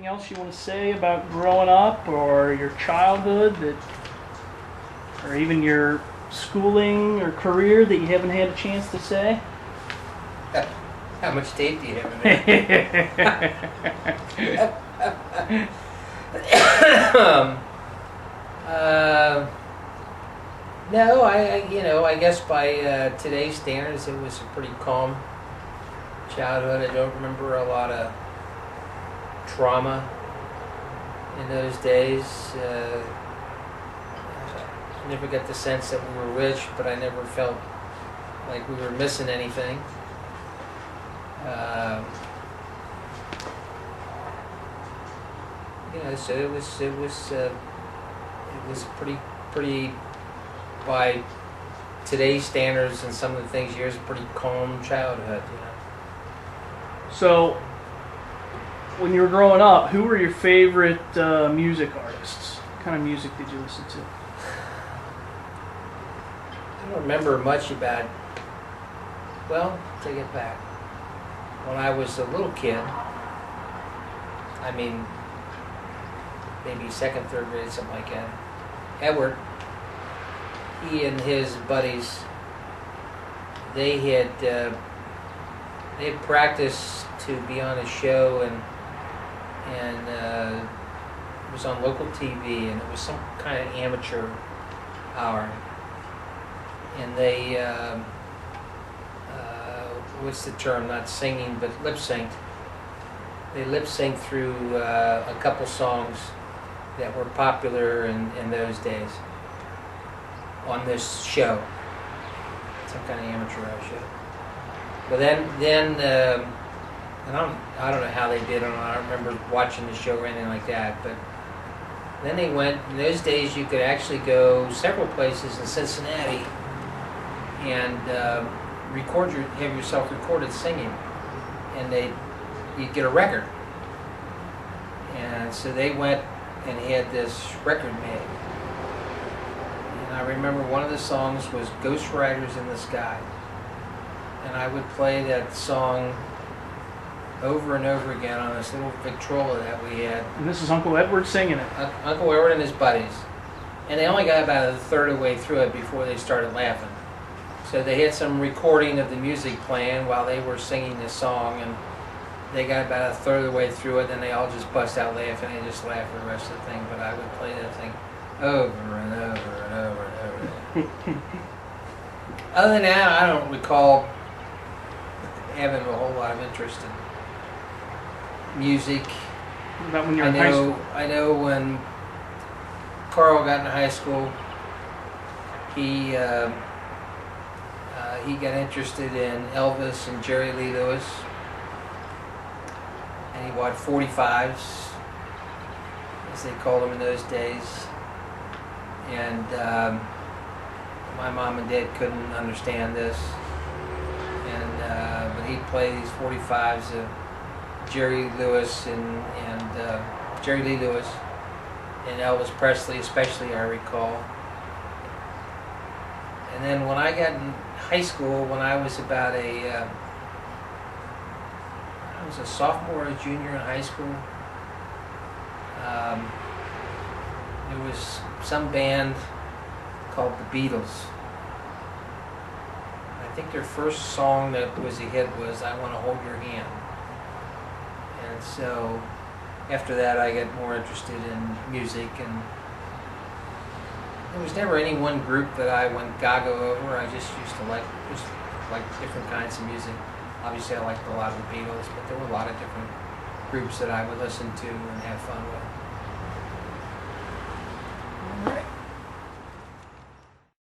anything else you want to say about growing up or your childhood that, or even your schooling or career that you haven't had a chance to say? How much tape do you have in there? No, I guess by today's standards, it was a pretty calm childhood. I don't remember a lot of trauma in those days. I never got the sense that we were rich, but I never felt like we were missing anything. So it was pretty by today's standards and some of the things years, a pretty calm childhood. So, when you were growing up, who were your favorite music artists? What kind of music did you listen to? I don't remember much about. Well, take it back. When I was a little kid, I mean, maybe second, third grade, something like that. Edward, he and his buddies, they had practiced to be on a show, and it was on local TV, and it was some kind of amateur hour, and they what's the term? Not singing, but lip synced. They lip synced through a couple songs that were popular in those days on this show, some kind of amateur hour show. But then and I don't know how they did it. I don't remember watching the show or anything like that. But then they went. In those days, you could actually go several places in Cincinnati and have yourself recorded singing, and you'd get a record. And so they went and had this record made. And I remember one of the songs was Ghost Riders in the Sky. And I would play that song over and over again on this little Victrola that we had. And this is Uncle Edward singing it. Uncle Edward and his buddies. And they only got about a third of the way through it before they started laughing. So they had some recording of the music playing while they were singing this song, and they got about a third of the way through it, and they all just bust out laughing and just laughed for the rest of the thing. But I would play that thing over and over and over and over. Other than that, I don't recall having a whole lot of interest in music. What about when you were in high school? I know when Carl got into high school, he got interested in Elvis and Jerry Lee Lewis, and he bought 45s, as they called them in those days. And my mom and dad couldn't understand this, but he'd play these 45s of Jerry Lewis and Jerry Lee Lewis and Elvis Presley, especially, I recall. And then when I got in high school, when I was about I was a sophomore or a junior in high school, there was some band called the Beatles. I think their first song that was a hit was I Want to Hold Your Hand. And so after that I got more interested in music, and there was never any one group that I went gaga over. I just used to like different kinds of music. Obviously I liked a lot of the Beatles, but there were a lot of different groups that I would listen to and have fun with.